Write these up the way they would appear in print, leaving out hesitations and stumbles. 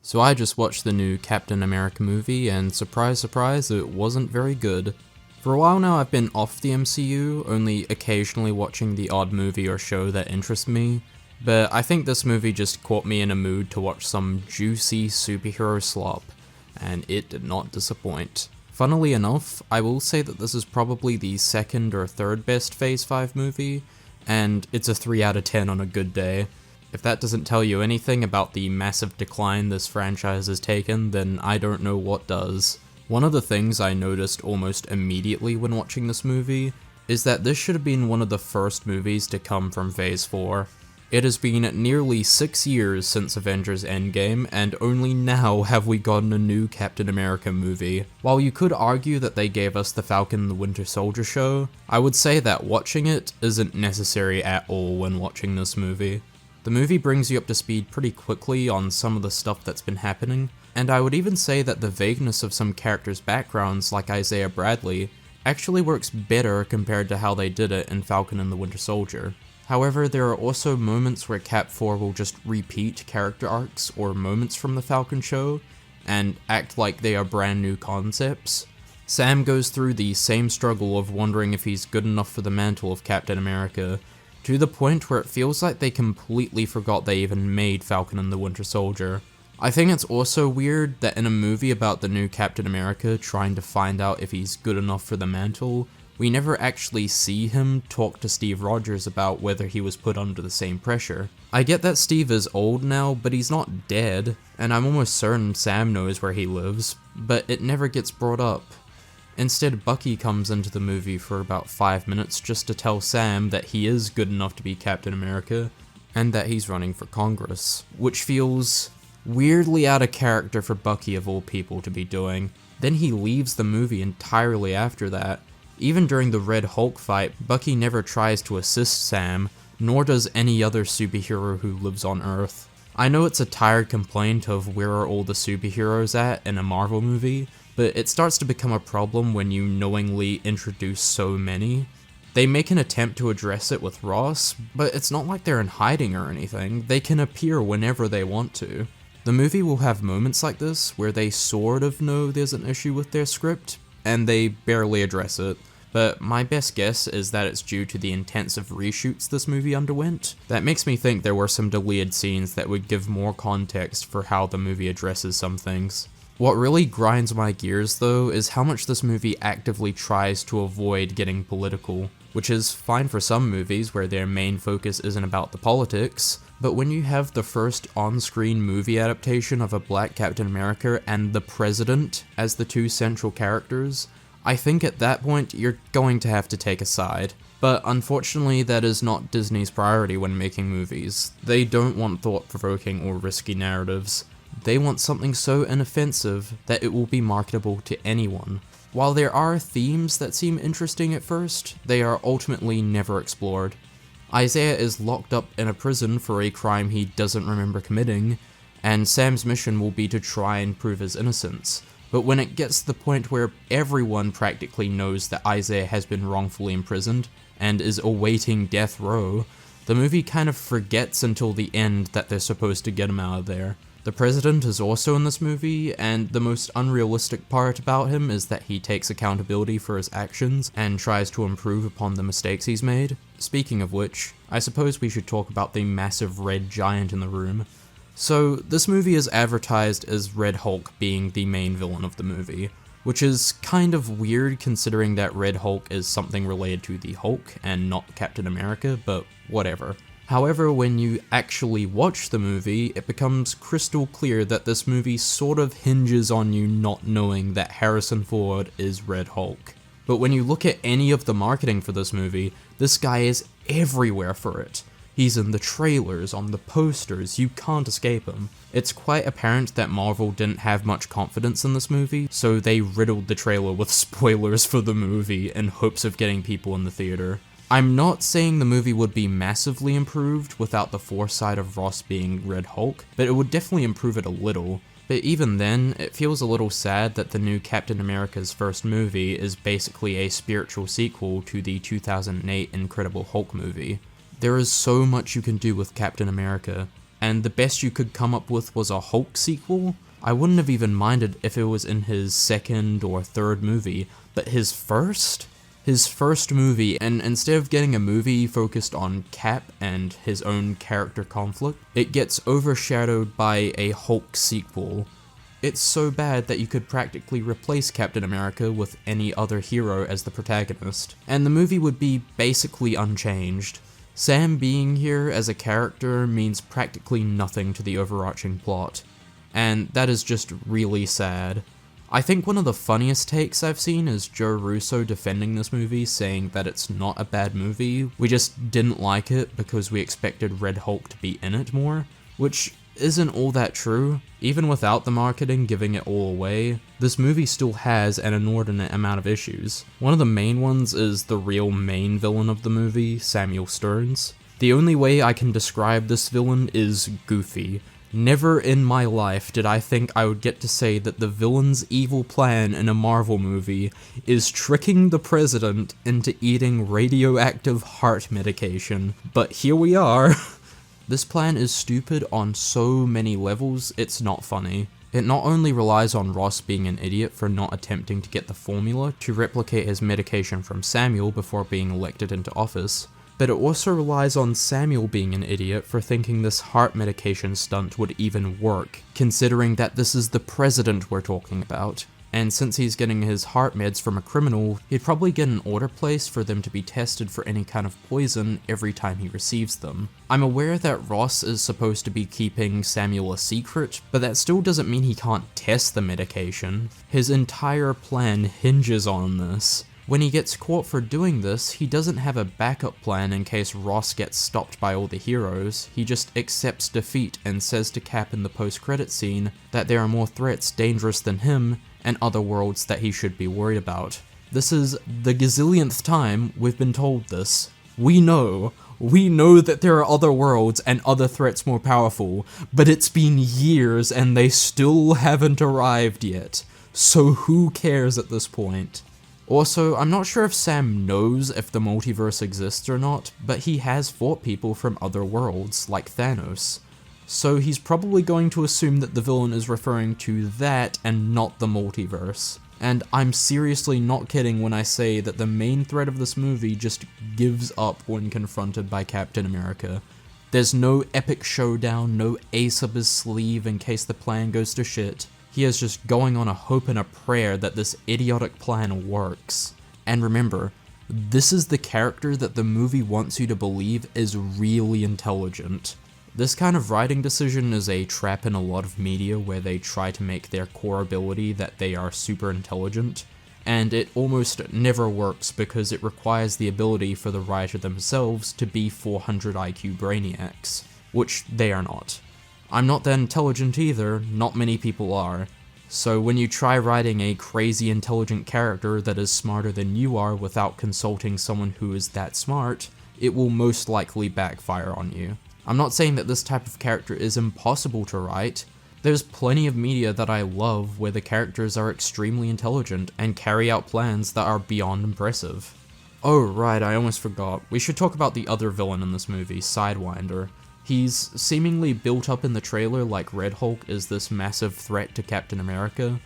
So I just watched the new Captain America movie, and surprise surprise, it wasn't very good. For a while now I've been off the MCU, only occasionally watching the odd movie or show that interests me, but I think this movie just caught me in a mood to watch some juicy superhero slop, and it did not disappoint. Funnily enough, I will say that this is probably the second or third best Phase 5 movie, and it's a 3 out of 10 on a good day. If that doesn't tell you anything about the massive decline this franchise has taken, then I don't know what does. One of the things I noticed almost immediately when watching this movie is that this should have been one of the first movies to come from Phase 4. It has been nearly 6 years since Avengers Endgame, and only now have we gotten a new Captain America movie. While you could argue that they gave us the Falcon and the Winter Soldier show, I would say that watching it isn't necessary at all when watching this movie. The movie brings you up to speed pretty quickly on some of the stuff that's been happening, and I would even say that the vagueness of some characters' backgrounds, like Isaiah Bradley, actually works better compared to how they did it in Falcon and the Winter Soldier. However, there are also moments where Cap 4 will just repeat character arcs or moments from the Falcon show, and act like they are brand new concepts. Sam goes through the same struggle of wondering if he's good enough for the mantle of Captain America, to the point where it feels like they completely forgot they even made Falcon and the Winter Soldier. I think it's also weird that in a movie about the new Captain America trying to find out if he's good enough for the mantle, we never actually see him talk to Steve Rogers about whether he was put under the same pressure. I get that Steve is old now, but he's not dead, and I'm almost certain Sam knows where he lives, but it never gets brought up. Instead, Bucky comes into the movie for about 5 minutes just to tell Sam that he is good enough to be Captain America, and that he's running for Congress, which feels weirdly out of character for Bucky of all people to be doing. Then he leaves the movie entirely after that. Even during the Red Hulk fight, Bucky never tries to assist Sam, nor does any other superhero who lives on Earth. I know it's a tired complaint of where are all the superheroes at in a Marvel movie, but it starts to become a problem when you knowingly introduce so many. They make an attempt to address it with Ross, but it's not like they're in hiding or anything. They can appear whenever they want to. The movie will have moments like this where they sort of know there's an issue with their script, and they barely address it. But my best guess is that it's due to the intensive reshoots this movie underwent. That makes me think there were some deleted scenes that would give more context for how the movie addresses some things. What really grinds my gears though is how much this movie actively tries to avoid getting political, which is fine for some movies where their main focus isn't about the politics, but when you have the first on-screen movie adaptation of a black Captain America and the President as the two central characters, I think at that point you're going to have to take a side. But unfortunately that is not Disney's priority when making movies. They don't want thought-provoking or risky narratives. They want something so inoffensive that it will be marketable to anyone. While there are themes that seem interesting at first, they are ultimately never explored. Isaiah is locked up in a prison for a crime he doesn't remember committing, and Sam's mission will be to try and prove his innocence. But when it gets to the point where everyone practically knows that Isaiah has been wrongfully imprisoned and is awaiting death row, the movie kind of forgets until the end that they're supposed to get him out of there. The President is also in this movie, and the most unrealistic part about him is that he takes accountability for his actions and tries to improve upon the mistakes he's made. Speaking of which, I suppose we should talk about the massive red giant in the room. So, this movie is advertised as Red Hulk being the main villain of the movie, which is kind of weird considering that Red Hulk is something related to the Hulk and not Captain America, but whatever. However, when you actually watch the movie, it becomes crystal clear that this movie sort of hinges on you not knowing that Harrison Ford is Red Hulk. But when you look at any of the marketing for this movie, this guy is everywhere for it. He's in the trailers, on the posters, you can't escape him. It's quite apparent that Marvel didn't have much confidence in this movie, so they riddled the trailer with spoilers for the movie in hopes of getting people in the theater. I'm not saying the movie would be massively improved without the foresight of Ross being Red Hulk, but it would definitely improve it a little. But even then, it feels a little sad that the new Captain America's first movie is basically a spiritual sequel to the 2008 Incredible Hulk movie. There is so much you can do with Captain America. and the best you could come up with was a Hulk sequel. I wouldn't have even minded if it was in his second or third movie, but his first movie, and instead of getting a movie focused on Cap and his own character conflict, it gets overshadowed by a Hulk sequel. It's so bad that you could practically replace Captain America with any other hero as the protagonist, and the movie would be basically unchanged. Sam being here as a character means practically nothing to the overarching plot, and that is just really sad. I think one of the funniest takes I've seen is Joe Russo defending this movie, saying that it's not a bad movie, we just didn't like it because we expected Red Hulk to be in it more, which isn't all that true. Even without the marketing giving it all away, this movie still has an inordinate amount of issues. One of the main ones is the real main villain of the movie, Samuel Stearns. The only way I can describe this villain is goofy. Never in my life did I think I would get to say that the villain's evil plan in a Marvel movie is tricking the president into eating radioactive heart medication, but here we are. This plan is stupid on so many levels, it's not funny. It not only relies on Ross being an idiot for not attempting to get the formula to replicate his medication from Samuel before being elected into office, but it also relies on Samuel being an idiot for thinking this heart medication stunt would even work, considering that this is the president we're talking about. And since he's getting his heart meds from a criminal, he'd probably get an order placed for them to be tested for any kind of poison every time he receives them. I'm aware that Ross is supposed to be keeping Samuel a secret, but that still doesn't mean he can't test the medication. His entire plan hinges on this. When he gets caught for doing this, he doesn't have a backup plan in case Ross gets stopped by all the heroes. He just accepts defeat and says to Cap in the post-credit scene that there are more threats dangerous than him and other worlds that he should be worried about. This is the gazillionth time we've been told this. We know that there are other worlds and other threats more powerful, but it's been years and they still haven't arrived yet. So who cares at this point? Also, I'm not sure if Sam knows if the multiverse exists or not, but he has fought people from other worlds, like Thanos. So he's probably going to assume that the villain is referring to that and not the multiverse. And I'm seriously not kidding when I say that the main threat of this movie just gives up when confronted by Captain America. There's no epic showdown, no ace up his sleeve in case the plan goes to shit. He is just going on a hope and a prayer that this idiotic plan works. And remember, this is the character that the movie wants you to believe is really intelligent. This kind of writing decision is a trap in a lot of media where they try to make their core ability that they are super intelligent, and it almost never works because it requires the ability for the writer themselves to be 400 IQ brainiacs, which they are not. I'm not that intelligent either, not many people are, so when you try writing a crazy intelligent character that is smarter than you are without consulting someone who is that smart, it will most likely backfire on you. I'm not saying that this type of character is impossible to write. There's plenty of media that I love where the characters are extremely intelligent and carry out plans that are beyond impressive. Oh right, I almost forgot. We should talk about the other villain in this movie, Sidewinder. He's seemingly built up in the trailer like Red Hulk is this massive threat to Captain America,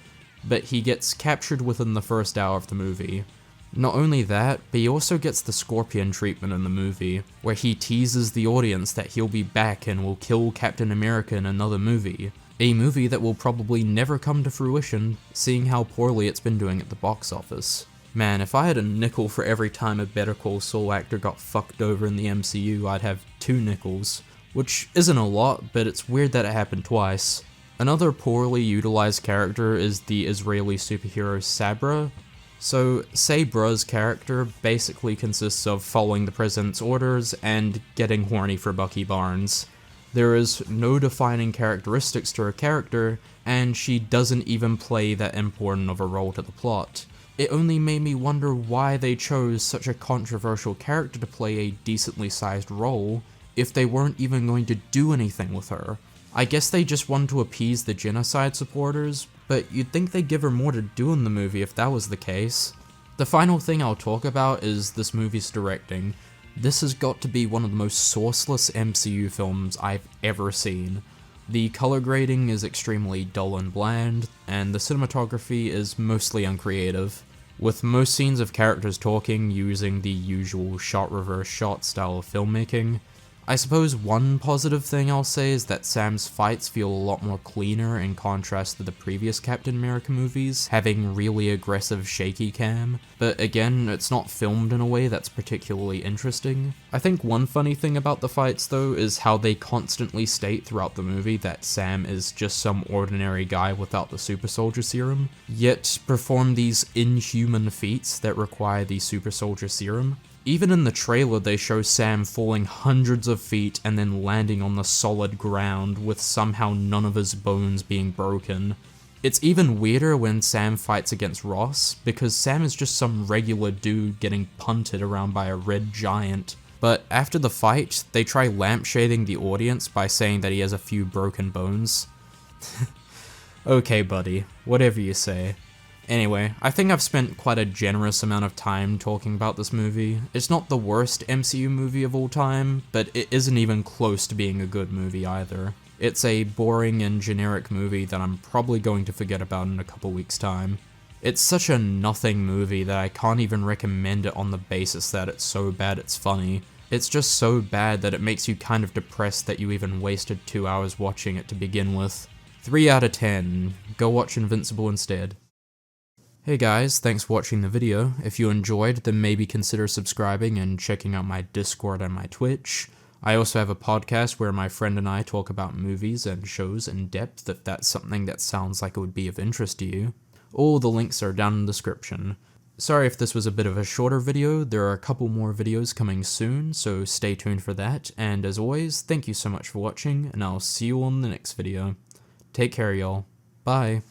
but he gets captured within the first hour of the movie. Not only that, but he also gets the Scorpion treatment in the movie, where he teases the audience that he'll be back and will kill Captain America in another movie. A movie that will probably never come to fruition, seeing how poorly it's been doing at the box office. Man, if I had a nickel for every time a Better Call Saul actor got fucked over in the MCU, I'd have 2 nickels. Which isn't a lot, but it's weird that it happened twice. Another poorly utilized character is the Israeli superhero Sabra. So, Sabra's character basically consists of following the president's orders and getting horny for Bucky Barnes. There is no defining characteristics to her character, and she doesn't even play that important of a role to the plot. It only made me wonder why they chose such a controversial character to play a decently sized role, if they weren't even going to do anything with her. I guess they just wanted to appease the genocide supporters, but you'd think they'd give her more to do in the movie if that was the case. The final thing I'll talk about is this movie's directing. This has got to be one of the most sourceless MCU films I've ever seen. The color grading is extremely dull and bland, and the cinematography is mostly uncreative, with most scenes of characters talking using the usual shot reverse shot style of filmmaking. I suppose one positive thing I'll say is that Sam's fights feel a lot more cleaner in contrast to the previous Captain America movies, having really aggressive shaky cam, but again, it's not filmed in a way that's particularly interesting. I think one funny thing about the fights though is how they constantly state throughout the movie that Sam is just some ordinary guy without the super soldier serum, yet perform these inhuman feats that require the super soldier serum. Even in the trailer, they show Sam falling hundreds of feet and then landing on the solid ground with somehow none of his bones being broken. It's even weirder when Sam fights against Ross, because Sam is just some regular dude getting punted around by a red giant. But after the fight, they try lampshading the audience by saying that he has a few broken bones. Okay, buddy, whatever you say. Anyway, I think I've spent quite a generous amount of time talking about this movie. It's not the worst MCU movie of all time, but it isn't even close to being a good movie either. It's a boring and generic movie that I'm probably going to forget about in a couple weeks' time. It's such a nothing movie that I can't even recommend it on the basis that it's so bad it's funny. It's just so bad that it makes you kind of depressed that you even wasted 2 hours watching it to begin with. 3 out of 10. Go watch Invincible instead. Hey guys, thanks for watching the video. If you enjoyed, then maybe consider subscribing and checking out my Discord and my Twitch. I also have a podcast where my friend and I talk about movies and shows in depth if that's something that sounds like it would be of interest to you. All the links are down in the description. Sorry if this was a bit of a shorter video, there are a couple more videos coming soon, so stay tuned for that, and as always, thank you so much for watching, and I'll see you on the next video. Take care y'all. Bye.